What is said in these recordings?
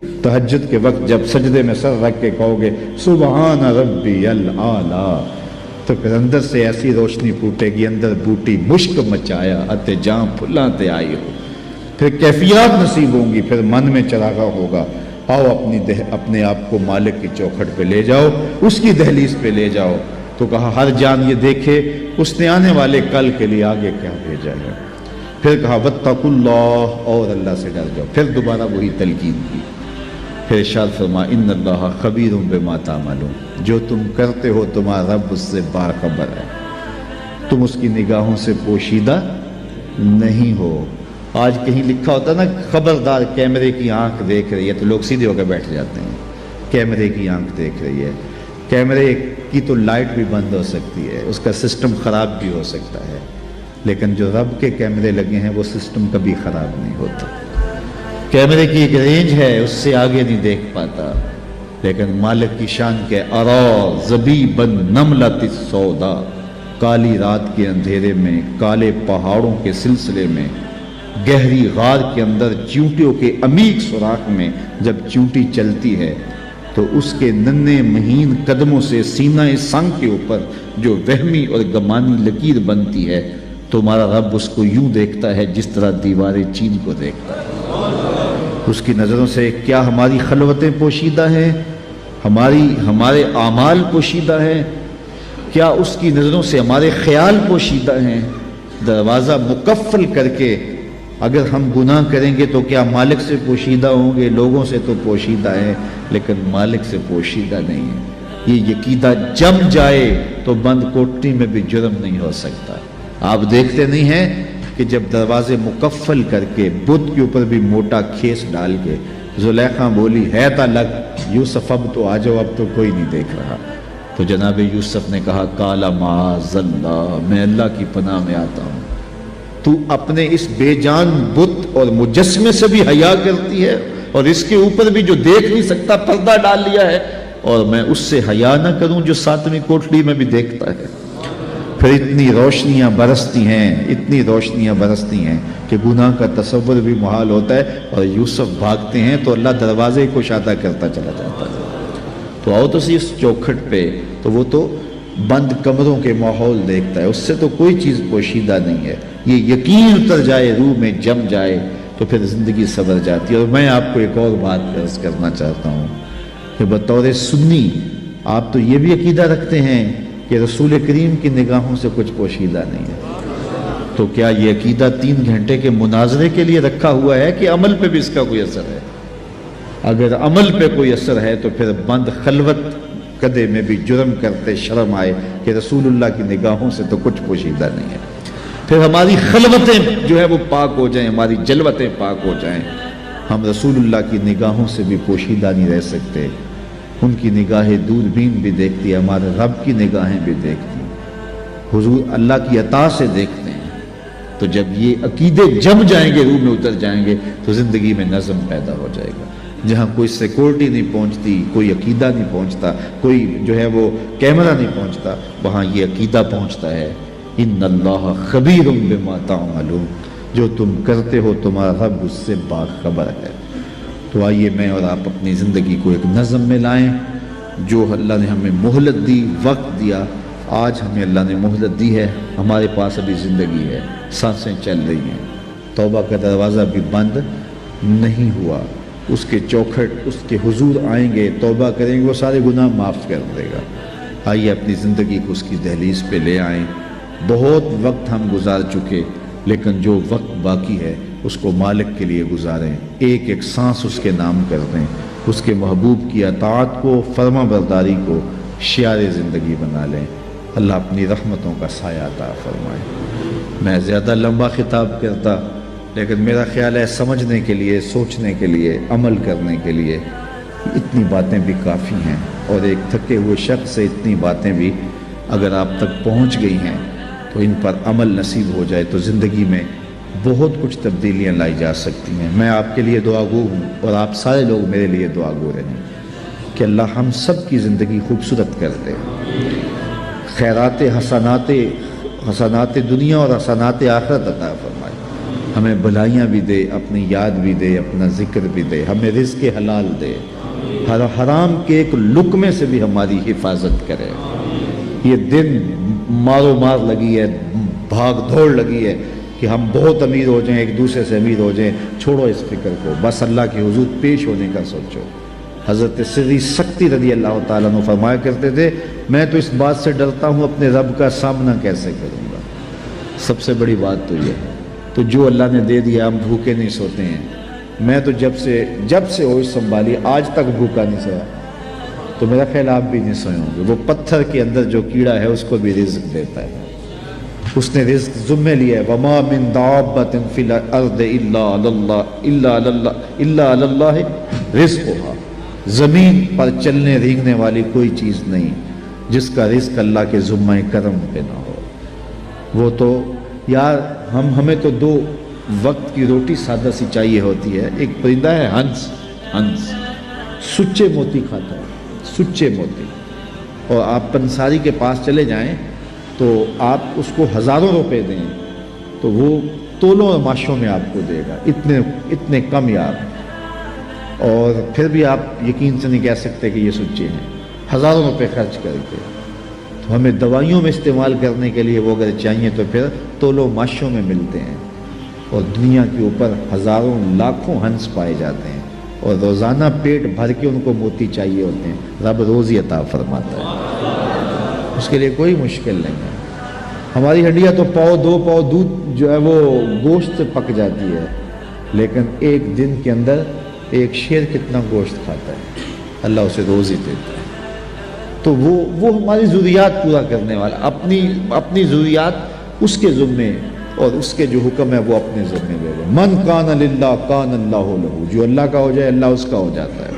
تہجد کے وقت جب سجدے میں سر رکھ کے کہو گے سبحان ربی العالی، تو پھر اندر سے ایسی روشنی پھوٹے گی، اندر بوٹی مشک مچایا اتے جاں پھلاں تے آئی ہو، پھر کیفیات نصیب ہوں گی، پھر من میں چراغا ہوگا، آؤ اپنے آپ کو مالک کی چوکھٹ پہ لے جاؤ، اس کی دہلیز پہ لے جاؤ۔ تو کہا ہر جان یہ دیکھے اس نے آنے والے کل کے لیے آگے کیا بھیجا ہے۔ پھر کہا واتقوا اللہ، اور اللہ سے ڈر جاؤ، پھر دوبارہ وہی تلقین کی۔ پھر ارشاد فرما ان اللہ خبیر بما تعملون، جو تم کرتے ہو تمہارا رب اس سے باخبر ہے، تم اس کی نگاہوں سے پوشیدہ نہیں ہو۔ آج کہیں لکھا ہوتا نا خبردار کیمرے کی آنکھ دیکھ رہی ہے، تو لوگ سیدھے ہو کے بیٹھ جاتے ہیں، کیمرے کی آنکھ دیکھ رہی ہے۔ کیمرے کی تو لائٹ بھی بند ہو سکتی ہے، اس کا سسٹم خراب بھی ہو سکتا ہے، لیکن جو رب کے کیمرے لگے ہیں وہ سسٹم کبھی خراب نہیں ہوتا۔ کیمرے کی ایک رینج ہے، اس سے آگے نہیں دیکھ پاتا، لیکن مالک کی شان کے ارا زبیبا نملۃ السودا، کالی رات کے اندھیرے میں، کالے پہاڑوں کے سلسلے میں، گہری غار کے اندر چیونٹیوں کے عمیق سوراخ میں جب چیونٹی چلتی ہے تو اس کے ننھے مہین قدموں سے سینہ سنگ کے اوپر جو وہمی اور گمانی لکیر بنتی ہے، تمہارا رب اس کو یوں دیکھتا ہے جس طرح دیوار چین کو دیکھتا ہے۔ اس کی نظروں سے کیا ہماری خلوتیں پوشیدہ ہیں، ہمارے اعمال پوشیدہ ہیں؟ کیا اس کی نظروں سے ہمارے خیال پوشیدہ ہیں؟ دروازہ مقفل کر کے اگر ہم گناہ کریں گے تو کیا مالک سے پوشیدہ ہوں گے؟ لوگوں سے تو پوشیدہ ہیں لیکن مالک سے پوشیدہ نہیں ہے۔ یہ عقیدہ جم جائے تو بند کوٹری میں بھی جرم نہیں ہو سکتا۔ آپ دیکھتے نہیں ہیں کہ جب دروازے مقفل کر کے بت کے اوپر بھی موٹا کھیس ڈال کے زلیخا بولی ہے تا لگ یوسف اب تو آ جاؤ، اب تو کوئی نہیں دیکھ رہا، تو جناب یوسف نے کہا کالا معاذ اللہ، میں اللہ کی پناہ میں آتا ہوں، تو اپنے اس بے جان بت اور مجسمے سے بھی حیا کرتی ہے اور اس کے اوپر بھی جو دیکھ نہیں سکتا پردہ ڈال لیا ہے، اور میں اس سے حیا نہ کروں جو ساتویں کوٹڑی میں بھی دیکھتا ہے۔ پھر اتنی روشنیاں برستی ہیں کہ گناہ کا تصور بھی محال ہوتا ہے، اور یوسف بھاگتے ہیں تو اللہ دروازے کو شادہ کرتا چلا جاتا ہے۔ تو آؤ تو اس چوکھٹ پہ، تو وہ تو بند کمروں کے ماحول دیکھتا ہے، اس سے تو کوئی چیز پوشیدہ نہیں ہے۔ یہ یقین اتر جائے، روح میں جم جائے، تو پھر زندگی سنور جاتی ہے۔ اور میں آپ کو ایک اور بات عرض کرنا چاہتا ہوں کہ بطور سنی آپ تو یہ بھی عقیدہ رکھتے ہیں کہ رسول کریم کی نگاہوں سے کچھ پوشیدہ نہیں ہے، تو کیا یہ عقیدہ 3 گھنٹے کے مناظرے کے لیے رکھا ہوا ہے کہ عمل پہ بھی اس کا کوئی اثر ہے؟ اگر عمل پہ کوئی اثر ہے تو پھر بند خلوت کدے میں بھی جرم کرتے شرم آئے کہ رسول اللہ کی نگاہوں سے تو کچھ پوشیدہ نہیں ہے۔ پھر ہماری خلوتیں جو ہے وہ پاک ہو جائیں، ہماری جلوتیں پاک ہو جائیں، ہم رسول اللہ کی نگاہوں سے بھی پوشیدہ نہیں رہ سکتے۔ ان کی نگاہیں دوربین بھی دیکھتی ہے، ہمارے رب کی نگاہیں بھی دیکھتی ہیں، حضور اللہ کی عطا سے دیکھتے ہیں۔ تو جب یہ عقیدے جم جائیں گے، روح میں اتر جائیں گے، تو زندگی میں نظم پیدا ہو جائے گا۔ جہاں کوئی سیکورٹی نہیں پہنچتی، کوئی عقیدہ نہیں پہنچتا، کوئی جو ہے وہ کیمرہ نہیں پہنچتا، وہاں یہ عقیدہ پہنچتا ہے ان اللہ خبیر بما تعملون، جو تم کرتے ہو تمہارا رب اس سے باخبر ہے۔ تو آئیے میں اور آپ اپنی زندگی کو ایک نظم میں لائیں۔ جو اللہ نے ہمیں مہلت دی، وقت دیا، آج ہمیں اللہ نے مہلت دی ہے، ہمارے پاس ابھی زندگی ہے، سانسیں چل رہی ہیں، توبہ کا دروازہ بھی بند نہیں ہوا، اس کے چوکھٹ، اس کے حضور آئیں گے، توبہ کریں گے، وہ سارے گناہ معاف کر دے گا۔ آئیے اپنی زندگی کو اس کی دہلیز پہ لے آئیں۔ بہت وقت ہم گزار چکے، لیکن جو وقت باقی ہے اس کو مالک کے لیے گزاریں، ایک ایک سانس اس کے نام کر دیں، اس کے محبوب کی اطاعت کو، فرما برداری کو شعار زندگی بنا لیں۔ اللہ اپنی رحمتوں کا سایہ عطا فرمائے۔ میں زیادہ لمبا خطاب کرتا، لیکن میرا خیال ہے سمجھنے کے لیے، سوچنے کے لیے، عمل کرنے کے لیے اتنی باتیں بھی کافی ہیں، اور ایک تھکے ہوئے شخص سے اتنی باتیں بھی اگر آپ تک پہنچ گئی ہیں تو ان پر عمل نصیب ہو جائے تو زندگی میں بہت کچھ تبدیلیاں لائی جا سکتی ہیں۔ میں آپ کے لیے دعا گو ہوں، اور آپ سارے لوگ میرے لیے دعا گو رہیں کہ اللہ ہم سب کی زندگی خوبصورت کر دے، خیرات حسنات دنیا اور حسنات آخرت عطا فرمائے، ہمیں بھلائیاں بھی دے، اپنی یاد بھی دے، اپنا ذکر بھی دے، ہمیں رزق حلال دے، حرام کے ایک لقمے سے بھی ہماری حفاظت کرے۔ یہ دن مارو مار لگی ہے، بھاگ دوڑ لگی ہے کہ ہم بہت امیر ہو جائیں، ایک دوسرے سے امیر ہو جائیں، چھوڑو اس فکر کو، بس اللہ کے حضور پیش ہونے کا سوچو۔ حضرت سری سکتی رضی اللہ تعالیٰ عنہ فرمایا کرتے تھے، میں تو اس بات سے ڈرتا ہوں اپنے رب کا سامنا کیسے کروں گا۔ سب سے بڑی بات تو یہ ہے، تو جو اللہ نے دے دیا ہم بھوکے نہیں سوتے ہیں۔ میں تو جب سے ہوش سنبھالی آج تک بھوکا نہیں سویا، تو میرا خیال آپ بھی نہیں سوئے ہوں گے۔ وہ پتھر کے اندر جو کیڑا ہے اس کو بھی رزق دیتا ہے، اس نے رزق ذمہ لیا ہے۔ وَمَا مِن دَابَّةٍ فِي الْأَرْضِ إِلَّا عَلَى اللَّهِ رِزْقُهَا۔ زمین پر چلنے رینگنے والی کوئی چیز نہیں جس کا رزق اللہ کے ذمہ کرم پہ نہ ہو۔ وہ تو یار ہمیں تو 2 وقت کی روٹی سادہ سی چاہیے ہوتی ہے۔ ایک پرندہ ہے ہنس، سچے موتی کھاتا ہے، سچے موتی، اور آپ پنساری کے پاس چلے جائیں تو آپ اس کو ہزاروں روپے دیں تو وہ تولوں اور ماشوں میں آپ کو دے گا، اتنے کم یاب، اور پھر بھی آپ یقین سے نہیں کہہ سکتے کہ یہ سچے ہیں، ہزاروں روپے خرچ کر کے۔ تو ہمیں دوائیوں میں استعمال کرنے کے لیے وہ اگر چاہیے تو پھر تولوں ماشوں میں ملتے ہیں، اور دنیا کے اوپر ہزاروں لاکھوں ہنس پائے جاتے ہیں، اور روزانہ پیٹ بھر کے ان کو موتی چاہیے ہوتے ہیں۔ رب روزی عطا فرماتا ہے، اس کے لیے کوئی مشکل نہیں ہے۔ ہماری ہڈیاں تو 2 پاؤ دودھ جو ہے وہ گوشت سے پک جاتی ہے، لیکن ایک دن کے اندر ایک شیر کتنا گوشت کھاتا ہے، اللہ اسے روزی دیتا ہے۔ تو وہ ہماری ضروریات پورا کرنے والا، اپنی ضروریات اس کے ذمے، اور اس کے جو حکم ہے وہ اپنے ذمے لے لو۔ من کان للہ کان اللہ لہ، جو اللہ کا ہو جائے اللہ اس کا ہو جاتا ہے۔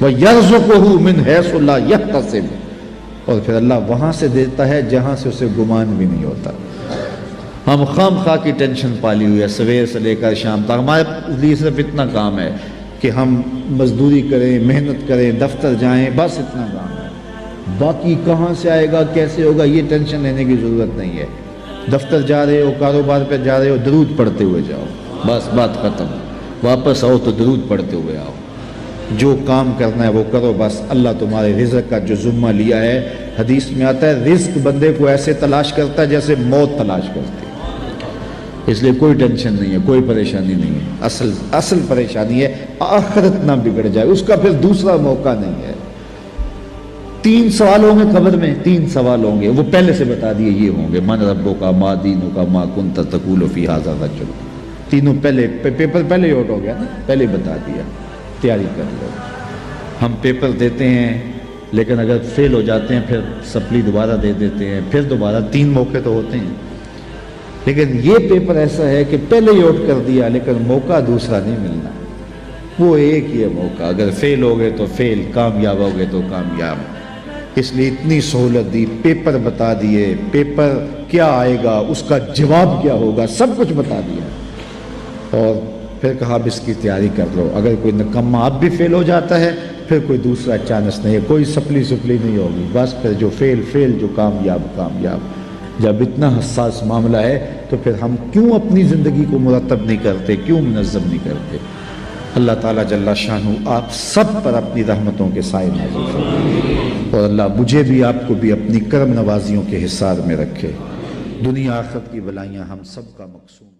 وَيَرْزُقُهُ مِنْ حَيْثُ لَا يَحْتَسِبُ، اور پھر اللہ وہاں سے دیتا ہے جہاں سے اسے گمان بھی نہیں ہوتا۔ ہم خواہ کی ٹینشن پالی ہوئی ہے، سویر سے لے کر شام تک ہمارے لیے صرف اتنا کام ہے کہ ہم مزدوری کریں، محنت کریں، دفتر جائیں، بس اتنا کام ہے۔ باقی کہاں سے آئے گا، کیسے ہوگا، یہ ٹینشن لینے کی ضرورت نہیں ہے۔ دفتر جا رہے ہو، کاروبار پہ جا رہے ہو، درود پڑھتے ہوئے جاؤ، بس بات ختم۔ واپس آؤ تو درود پڑھتے ہوئے آؤ، جو کام کرنا ہے وہ کرو، بس اللہ تمہارے رزق کا جو ذمہ لیا ہے، حدیث میں آتا ہے رزق بندے کو ایسے تلاش کرتا ہے جیسے موت تلاش کرتی ہے۔ اس لیے کوئی ٹینشن نہیں ہے، کوئی پریشانی نہیں ہے۔ اصل پریشانی ہے آخرت نہ بگڑ جائے، اس کا پھر دوسرا موقع نہیں ہے۔ 3 سوال ہوں گے قبر میں، 3 سوال ہوں گے، وہ پہلے سے بتا دیے یہ ہوں گے، من ربک ما دینک ما کنت تقول فی ھذا الرجل، تینوں پہلے پیپر پہلے ہی آؤٹ ہو گیا نا، پہلے بتا دیا، تیاری کر لو۔ ہم پیپر دیتے ہیں لیکن اگر فیل ہو جاتے ہیں پھر سپلی دوبارہ دے دیتے ہیں، پھر دوبارہ 3 موقع تو ہوتے ہیں، لیکن یہ پیپر ایسا ہے کہ پہلے ہی آؤٹ کر دیا لیکن موقع دوسرا نہیں ملنا، وہ ایک ہی ہے موقع، اگر فیل ہو گئے تو فیل، کامیاب ہو گئے تو کامیاب۔ اس لیے اتنی سہولت دی، پیپر بتا دیے، پیپر کیا آئے گا، اس کا جواب کیا ہوگا، سب کچھ بتا دیا، اور پھر کہا اب اس کی تیاری کر لو، اگر کوئی نکمہ اب بھی فیل ہو جاتا ہے پھر کوئی دوسرا چانس نہیں ہے، کوئی سپلی نہیں ہوگی، بس پھر جو فیل جو کامیاب۔ جب اتنا حساس معاملہ ہے تو پھر ہم کیوں اپنی زندگی کو مرتب نہیں کرتے، کیوں منظم نہیں کرتے؟ اللہ تعالیٰ جل شانہ آپ سب پر اپنی رحمتوں کے سائے نازل فرمائے، اور اللہ مجھے بھی آپ کو بھی اپنی کرم نوازیوں کے حصار میں رکھے، دنیا آخرت کی بلائیاں ہم سب کا مقصود